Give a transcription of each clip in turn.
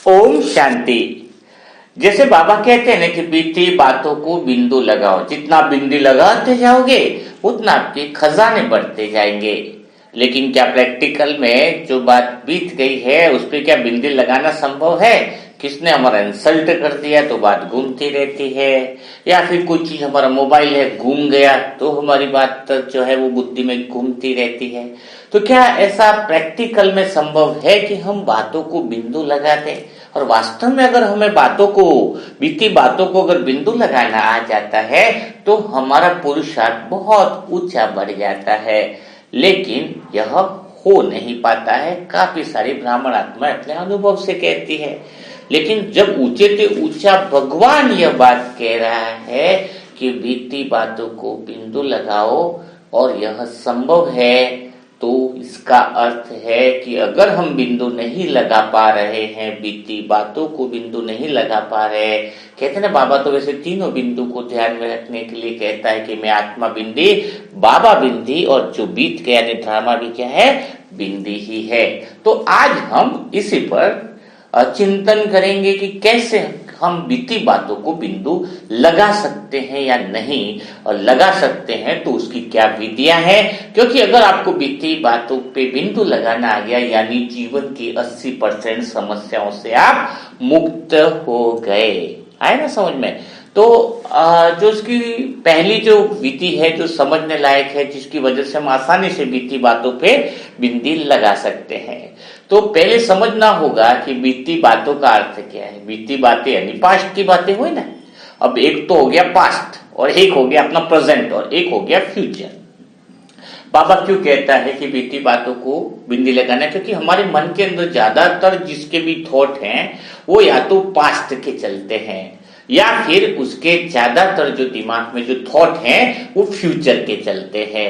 ओम शांति। जैसे बाबा कहते हैं ना कि बीती बातों को बिंदु लगाओ, जितना बिंदु लगाते जाओगे उतना आपके खजाने बढ़ते जाएंगे। लेकिन क्या प्रैक्टिकल में जो बात बीत गई है उस पर क्या बिंदु लगाना संभव है? किसने हमारा इंसल्ट कर दिया तो बात घूमती रहती है, या फिर कोई चीज हमारा मोबाइल है घूम गया तो हमारी बात जो है वो बुद्धि में घूमती रहती है। तो क्या ऐसा प्रैक्टिकल में संभव है कि हम बातों को बिंदु लगा दें? और वास्तव में अगर हमें बातों को, बीती बातों को अगर बिंदु लगाना आ जाता है तो हमारा पुरुषार्थ बहुत ऊंचा बढ़ जाता है। लेकिन यह हो नहीं पाता है, काफी सारी ब्राह्मण आत्मा अपने अनुभव से कहती है। लेकिन जब ऊंचे से ऊंचा भगवान यह बात कह रहा है कि बीती बातों को बिंदु लगाओ और यह संभव है, तो इसका अर्थ है कि अगर हम बिंदु नहीं लगा पा रहे हैं, बीती बातों को बिंदु नहीं लगा पा रहे, कहते हैं ना बाबा तो वैसे तीनों बिंदु को ध्यान में रखने के लिए कहता है कि मैं आत्मा बिंदी, बाबा बिंदी और जो बीत गया यानी ड्रामा भी क्या है, बिंदी ही है। तो आज हम इसी पर चिंतन करेंगे कि कैसे हम बीती बातों को बिंदु लगा सकते हैं या नहीं, और लगा सकते हैं तो उसकी क्या विधियां हैं। क्योंकि अगर आपको बीती बातों पे बिंदु लगाना आ गया यानी जीवन की 80% समस्याओं से आप मुक्त हो गए। आए ना समझ में? तो जो उसकी पहली जो विधि है जो समझने लायक है, जिसकी वजह से हम आसानी से बीती बातों पे बिंदी लगा सकते हैं, तो पहले समझना होगा कि बीती बातों का अर्थ क्या है। बीती बातें यानी पास्ट की बातें हुई ना। अब एक तो हो गया पास्ट और एक हो गया अपना प्रेजेंट और एक हो गया फ्यूचर। बाबा क्यों कहता है कि बीती बातों को बिंदी लगाना? क्योंकि हमारे मन के अंदर ज्यादातर जिसके भी थॉट हैं वो या तो पास्ट के चलते हैं या फिर उसके ज्यादातर जो दिमाग में जो थॉट हैं वो फ्यूचर के चलते हैं।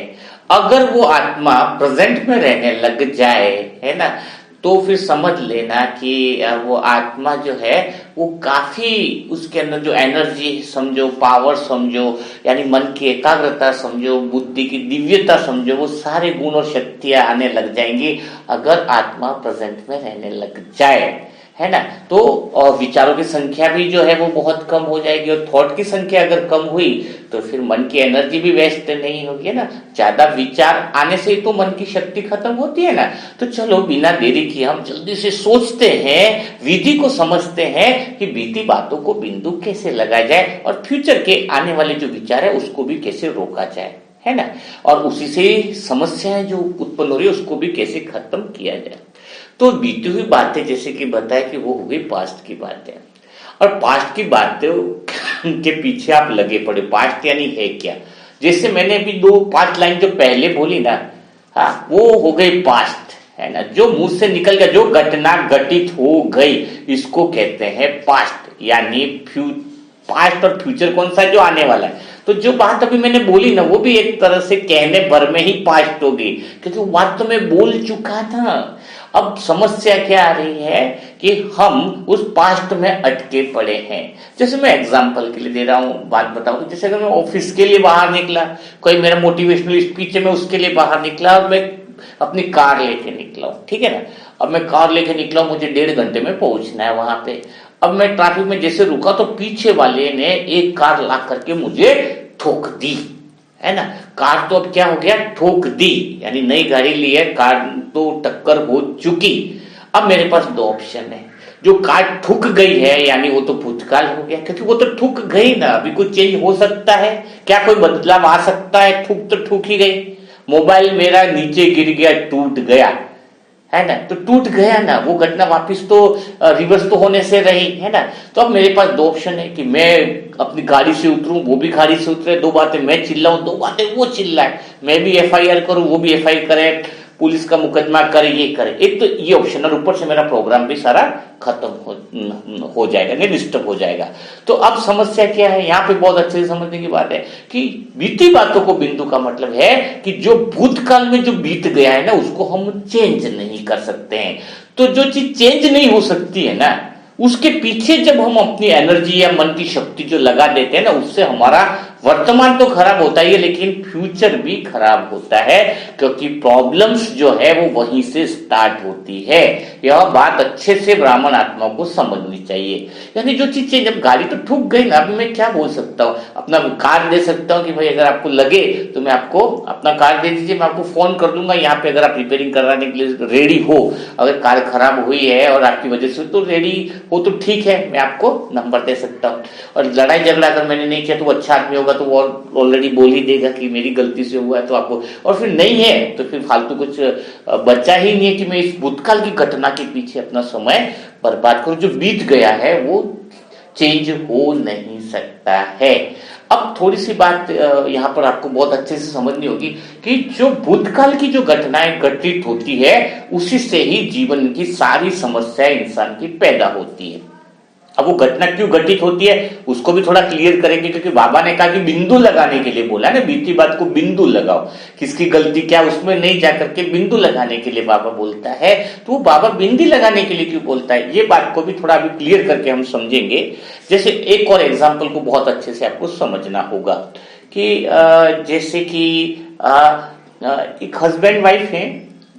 अगर वो आत्मा प्रेजेंट में रहने लग जाए, है ना, तो फिर समझ लेना कि वो आत्मा जो है वो काफी, उसके अंदर जो एनर्जी समझो, पावर समझो, यानी मन की एकाग्रता समझो, बुद्धि की दिव्यता समझो, वो सारे गुण और शक्तियां आने लग जाएंगी अगर आत्मा प्रेजेंट में रहने लग जाए, है ना। तो विचारों की संख्या भी जो है वो बहुत कम हो जाएगी, और थॉट की संख्या अगर कम हुई तो फिर मन की एनर्जी भी वेस्ट नहीं होगी, है ना। ज्यादा विचार आने से तो मन की शक्ति खत्म होती है ना। तो चलो बिना देरी किए हम जल्दी से सोचते हैं, विधि को समझते हैं कि बीती बातों को बिंदु कैसे लगाया जाए और फ्यूचर के आने वाले जो विचार है उसको भी कैसे रोका जाए, है ना। और उसी से समस्याएं जो उत्पन्न हो रही है उसको भी कैसे खत्म किया जाए। तो बीती हुई बातें जैसे कि बताया कि वो हो गई पास्ट की बातें, और पास्ट की बातें के पीछे आप लगे पड़े। पास्ट यानी है क्या? जैसे मैंने अभी 5 लाइन जो पहले बोली ना, हाँ, वो हो गई पास्ट, है ना। जो मुंह से निकल गया, जो घटना घटित हो गई, इसको कहते हैं पास्ट। यानी पास्ट और फ्यूचर कौन सा? जो आने वाला है। तो जो बात अभी मैंने बोली ना वो भी एक तरह से कहने भर में ही पास्ट होगी, क्योंकि वो बात तो मैं बोल चुका था। अब समस्या क्या आ रही है कि हम उस पास्ट में अटके पड़े हैं। जैसे मैं एग्जांपल के लिए दे रहा हूं, बात बताऊं। जैसे अगर मैं ऑफिस के लिए बाहर निकला, कोई मेरा मोटिवेशनल स्पीच है, मैं उसके लिए बाहर निकला और मैं अपनी कार लेके निकला हूं, ठीक है ना। अब मैं कार लेके निकला, मुझे 1.5 घंटे में पहुंचना है वहां पे। अब मैं ट्रैफिक में जैसे रुका तो पीछे वाले ने एक कार ला करके मुझे ठोक दी, है ना। कार तो अब क्या हो गया, ठोक दी, यानी नई गाड़ी ली है, कार तो टक्कर हो चुकी। अब मेरे पास 2 ऑप्शन है। जो कार ठुक गई है यानी वो तो भूतकाल हो गया, क्योंकि वो तो ठुक गई ना, अभी कुछ चेंज हो सकता है क्या? कोई बदलाव आ सकता है? ठुक तो ठुक ही गई। मोबाइल मेरा नीचे गिर गया, टूट गया, है ना, तो टूट गया ना, वो घटना वापस तो रिवर्स तो होने से रही, है ना। तो अब मेरे पास 2 ऑप्शन है कि मैं अपनी गाड़ी से उतरूं, वो भी गाड़ी से उतरे, 2 बातें मैं चिल्लाऊं, 2 बातें वो चिल्लाए, मैं भी एफआईआर करूं, वो भी एफआईआर करे, पुलिस का मुकदमा करे, ये करे। एक तो ये ऑप्शन, और ऊपर से मेरा प्रोग्राम भी सारा खत्म हो जाएगा, नहीं डिस्टर्ब हो जाएगा। तो अब समस्या क्या है यहाँ पे? बहुत अच्छे से समझने की बात है कि बीती बातों को बिंदु का मतलब है कि जो भूतकाल में जो बीत गया है ना उसको हम चेंज नहीं कर सकते हैं। तो जो चीज चेंज नहीं हो सकती है ना, उसके पीछे जब हम अपनी एनर्जी या मन की शक्ति जो लगा देते हैं ना, उससे हमारा वर्तमान तो खराब होता ही है, लेकिन फ्यूचर भी खराब होता है, क्योंकि प्रॉब्लम्स जो है वो वहीं से स्टार्ट होती है। यह बात अच्छे से ब्राह्मण आत्मा को समझनी चाहिए। यानी जो चीजें, जब गाड़ी तो ठुक गई ना, अभी मैं क्या बोल सकता हूँ, अपना कार दे सकता हूँ कि भाई अगर आपको लगे तो मैं आपको अपना कार दे दीजिए, मैं आपको फोन कर दूंगा यहाँ पे, अगर आप रिपेयरिंग कराने के लिए रेडी हो। अगर कार खराब हुई है और आपकी वजह से तो रेडी हो तो ठीक है, मैं आपको नंबर दे सकता हूँ। और लड़ाई झगड़ा अगर मैंने नहीं किया तो वो अच्छा आदमी होगा तो वो ऑलरेडी बोल ही देगा कि मेरी गलती से हुआ है तो आपको, और फिर नहीं है तो फिर फालतू कुछ बचा ही नहीं है कि मैं इस भूतकाल की घटना के पीछे अपना समय बर्बाद करूं। जो बीत गया है वो चेंज हो नहीं सकता है। अब थोड़ी सी बात यहाँ पर आपको बहुत अच्छे से समझनी होगी कि जो भूतकाल की जो घटनाएं घटित होती है उसी से ही जीवन की सारी समस्याएं इंसान की पैदा होती है। अब वो घटना क्यों घटित होती है उसको भी थोड़ा क्लियर करेंगे, क्योंकि बाबा ने कहा कि बिंदु लगाने के लिए बोला ना, बीती बात को बिंदु लगाओ, किसकी गलती क्या उसमें नहीं जाकर के बिंदु लगाने के लिए बाबा बोलता है। तो वो बाबा बिंदी लगाने के लिए क्यों बोलता है, ये बात को भी थोड़ा अभी क्लियर करके हम समझेंगे। जैसे एक और एग्जाम्पल को बहुत अच्छे से आपको समझना होगा कि जैसे कि एक हस्बैंड वाइफ है,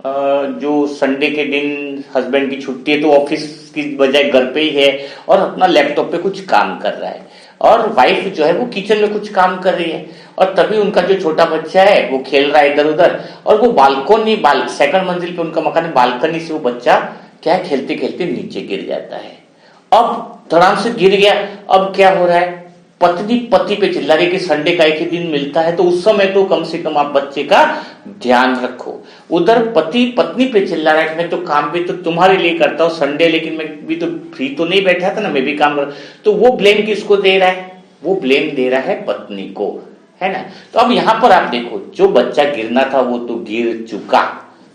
जो संडे के दिन हस्बैंड की छुट्टी है तो ऑफिस की बजाय घर पे ही है और अपना लैपटॉप पे कुछ काम कर रहा है, और वाइफ जो है वो किचन में कुछ काम कर रही है, और तभी उनका जो छोटा बच्चा है वो खेल रहा है इधर उधर, और वो बालकोनी सेकंड मंजिल पे उनका मकान है, बालकनी से वो बच्चा क्या है खेलते खेलते नीचे गिर जाता है। अब धड़ाम से गिर गया, अब क्या हो रहा है, पत्नी पति पे चिल्ला रही कि संडे का एक ही दिन मिलता है तो उस समय तो कम से कम आप बच्चे का ध्यान रखो। उधर पति पत्नी पे चिल्ला रहा है कि मैं तो काम भी तो तुम्हारे लिए करता हूँ संडे, लेकिन मैं भी तो फ्री तो नहीं बैठा था ना, मैं भी काम कर, तो वो ब्लेम किसको दे रहा है, वो ब्लेम दे रहा है पत्नी को, है ना। तो अब यहां पर आप देखो, जो बच्चा गिरना था वो तो गिर चुका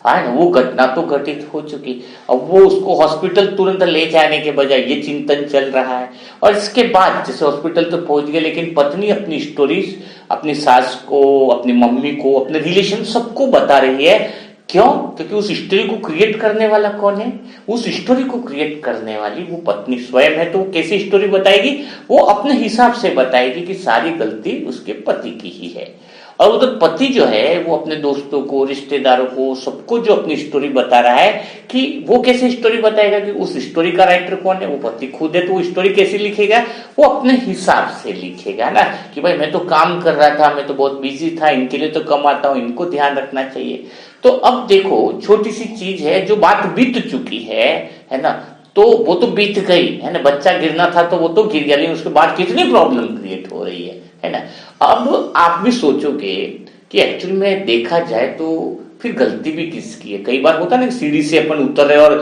है ना, वो घटना तो घटित हो चुकी। अब वो उसको हॉस्पिटल तुरंत ले जाने के बजाय ये चिंतन चल रहा है, और इसके बाद जैसे हॉस्पिटल तो पहुंच गए, लेकिन पत्नी अपनी स्टोरीज अपनी सास को, अपनी मम्मी को, अपने रिलेशन सबको बता रही है। क्यों? क्योंकि उस स्टोरी को क्रिएट करने वाला कौन है, उस स्टोरी को क्रिएट करने वाली वो पत्नी स्वयं है। तो वो कैसी स्टोरी बताएगी, वो अपने हिसाब से बताएगी कि सारी गलती उसके पति की ही है। और उधर पति जो है वो अपने दोस्तों को, रिश्तेदारों को, सबको जो अपनी स्टोरी बता रहा है, कि वो कैसे स्टोरी बताएगा, कि उस स्टोरी का राइटर कौन है, वो पति खुद है। तो वो स्टोरी कैसे लिखेगा, वो अपने हिसाब से लिखेगा ना, कि भाई मैं तो काम कर रहा था, मैं तो बहुत बिजी था, इनके लिए तो कमाता हूं, इनको ध्यान रखना चाहिए। तो अब देखो, छोटी सी चीज है जो बात बीत चुकी है ना, तो वो तो बीत गई है ना, बच्चा गिरना था तो वो तो गिर गया, लेकिन उसके बाद कितनी प्रॉब्लम क्रिएट हो रही है ना। अब आप भी सोचोगे कि एक्चुअली में देखा जाए तो फिर गलती भी किसकी है। कई बार होता है ना, सीढ़ी से अपन उतर रहे और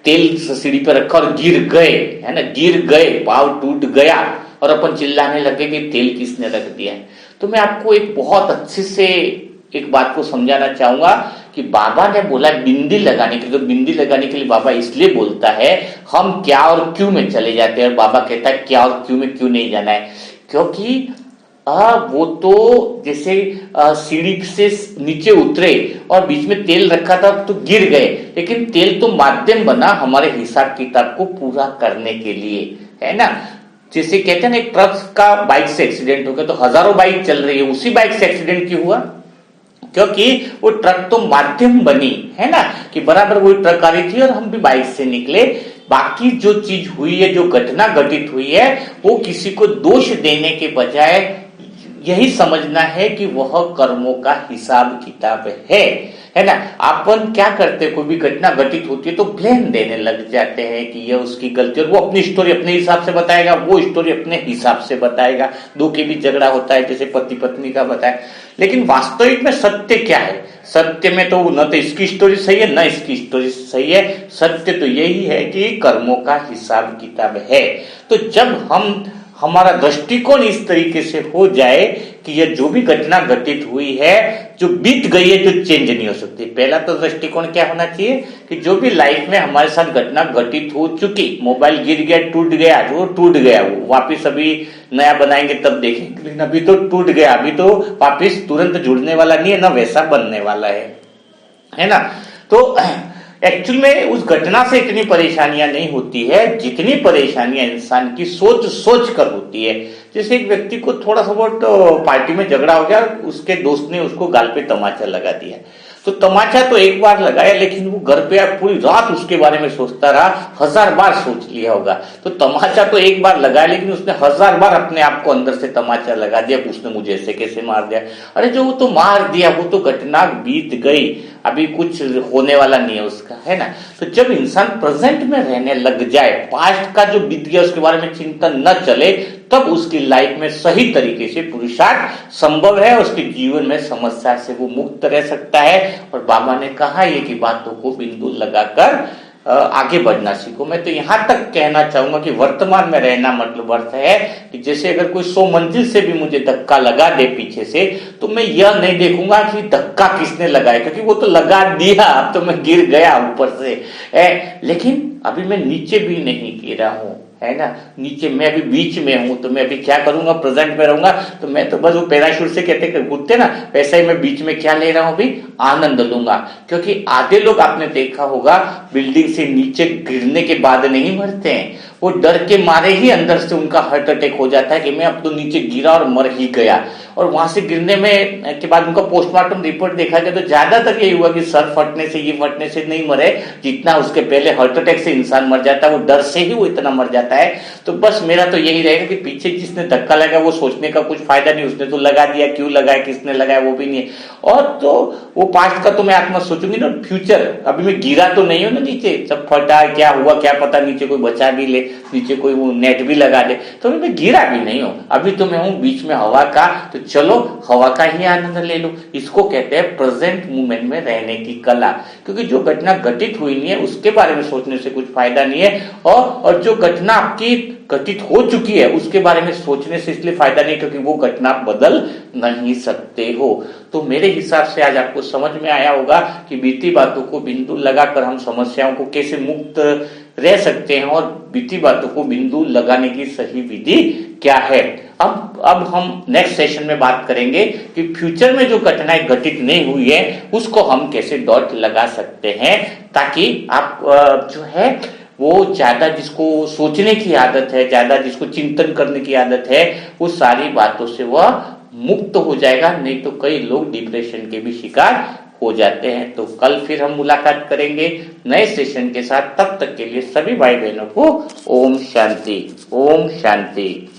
तेल सीढ़ी पर रखा और गिर गए, है ना, गिर गए, पाव टूट गया और अपन चिल्लाने लगे कि तेल किसने रख दिया है। तो मैं आपको एक बहुत अच्छे से एक बात को समझाना चाहूंगा कि बाबा ने बोला बिंदी लगाने के लिए, तो बिंदी लगाने के लिए बाबा इसलिए बोलता है, हम क्या और क्यों में चले जाते हैं और बाबा कहता है क्या और क्यों में क्यों नहीं जाना है। क्योंकि वो तो जैसे सीढ़ी से नीचे उतरे और बीच में तेल रखा था तो गिर गए, लेकिन तेल तो माध्यम बना हमारे हिसाब किताब को पूरा करने के लिए, है ना। जैसे कहते हैं ना, एक ट्रक का बाइक से एक्सीडेंट हो गया तो हजारों बाइक चल रही है, उसी बाइक से एक्सीडेंट क्यों हुआ, क्योंकि वो ट्रक तो माध्यम बनी, है ना, कि बराबर वही ट्रक आ रही थी और हम भी बाइक से निकले। बाकी जो चीज हुई है, जो घटना घटित हुई है, वो किसी को दोष देने के बजाय यही समझना है कि वह कर्मों का हिसाब किताब है ना। अपन क्या करते हैं, कोई भी घटना घटित होती है तो ब्लेम देने लग जाते हैं कि यह उसकी गलती, और वो अपनी स्टोरी अपने हिसाब से बताएगा, वो स्टोरी अपने हिसाब से बताएगा। दो के बीच झगड़ा होता है जैसे पति पत्नी का बताए, लेकिन वास्तविक में सत्य क्या है, सत्य में तो न तो इसकी स्टोरी सही है न इसकी स्टोरी सही है। सत्य तो यही है कि कर्मों का हिसाब किताब है। तो जब हमारा दृष्टिकोण इस तरीके से हो जाए कि यह जो भी घटना घटित हुई है, जो बीत गई है, जो चेंज नहीं हो सकती। पहला तो दृष्टिकोण क्या होना चाहिए कि जो भी लाइफ में हमारे साथ घटना घटित हो चुकी, मोबाइल गिर गया, टूट गया, जो टूट गया वो वापिस अभी नया बनाएंगे तब देखेंगे, लेकिन अभी तो टूट गया, अभी तो वापिस तुरंत जुड़ने वाला नहीं है, ना वैसा बनने वाला है ना। तो एक्चुअल में उस घटना से इतनी परेशानियां नहीं होती है जितनी परेशानियां इंसान की सोच सोच कर होती है। जैसे एक व्यक्ति को थोड़ा सा बहुत पार्टी में झगड़ा हो गया, उसके दोस्त ने उसको गाल पे तमाचा लगा दिया, तो तमाचा तो एक बार लगाया, लेकिन वो घर पे पूरी रात उसके बारे में सोचता रहा, 1000 बार सोच लिया होगा। तो तमाचा तो एक बार लगाया, लेकिन उसने 1000 बार अपने आप को अंदर से तमाचा लगा दिया, उसने मुझे ऐसे कैसे मार दिया। अरे जो वो तो मार दिया, वो तो घटना बीत गई, अभी कुछ होने वाला नहीं है उसका, है ना। तो जब इंसान प्रेजेंट में रहने लग जाए, पास्ट का जो बीत गया उसके बारे में चिंतन न चले, तब उसकी लाइफ में सही तरीके से पुरुषार्थ संभव है, उसके जीवन में समस्या से वो मुक्त रह सकता है। और बाबा ने कहा ये कि बातों को बिंदु लगाकर आगे बढ़ना सीखो। मैं तो यहां तक कहना चाहूंगा कि वर्तमान में रहना मतलब अर्थ है कि जैसे अगर कोई 100 मंजिल से भी मुझे धक्का लगा दे पीछे से, तो मैं यह नहीं देखूंगा कि धक्का किसने लगाया, क्योंकि वो तो लगा दिया, अब तो मैं गिर गया ऊपर से। लेकिन अभी मैं नीचे भी नहीं गिरा हूं, है ना, नीचे मैं अभी बीच में हूं। तो मैं अभी क्या करूंगा, प्रेजेंट में रहूंगा। तो मैं तो बस वो पैराशूट से कहते कूदते ना, वैसा ही मैं बीच में क्या ले रहा हूं, अभी आनंद लूंगा। क्योंकि आधे लोग आपने देखा होगा बिल्डिंग से नीचे गिरने के बाद नहीं मरते हैं, वो डर के मारे ही अंदर से उनका हार्ट अटैक हो जाता है कि मैं अब तो नीचे गिरा और मर ही गया। और वहां से गिरने में के बाद उनका पोस्टमार्टम रिपोर्ट देखा गया तो ज्यादातर यही हुआ कि सर फटने से, ये फटने से नहीं मरे, जितना उसके पहले हार्ट अटैक से इंसान मर जाता है, वो डर से ही वो इतना मर जाता है। तो बस मेरा तो यही रहेगा कि पीछे जिसने धक्का लगा वो सोचने का कुछ फायदा नहीं, उसने तो लगा दिया, क्यों लगाया, किसने लगाया, वो भी नहीं है। और तो वो पास्ट का तो मैं आत्मा सोचूंगी ना, फ्यूचर, अभी मैं गिरा तो नहीं हूं ना नीचे, सब फटा, क्या हुआ क्या पता, नीचे कोई बचा भी ले, नीचे कोई वो नेट भी लगा दे, तो मैं गिरा भी नहीं हूं, अभी तो मैं हूं बीच में हवा का। तो चलो हवा का ही आनंद ले लो। इसको कहते हैं प्रेजेंट मोमेंट में रहने की कला। क्योंकि जो घटना घटित हुई नहीं है उसके बारे में सोचने से कुछ फायदा नहीं है, और जो घटना आपकी घटित हो चुकी है उसके बारे में सोचने से इसलिए फायदा नहीं, क्योंकि वो घटना बदल नहीं सकते हो। तो मेरे हिसाब से आज आपको समझ में आया होगा कि बीती बातों को बिंदु लगाकर हम समस्याओं को कैसे मुक्त रह सकते हैं, और बीती बातों को बिंदु लगाने की सही विधि क्या है। अब हम नेक्स्ट सेशन में बात करेंगे कि फ्यूचर में जो घटनाएं घटित नहीं हुई है उसको हम कैसे डॉट लगा सकते हैं, ताकि आप जो है वो ज्यादा जिसको सोचने की आदत है, ज्यादा जिसको चिंतन करने की आदत है, वो सारी बातों से वह मुक्त हो जाएगा। नहीं तो कई लोग डिप्रेशन के भी शिकार हो जाते हैं। तो कल फिर हम मुलाकात करेंगे नए सेशन के साथ। तब तक के लिए सभी भाई बहनों को ओम शांति, ओम शांति।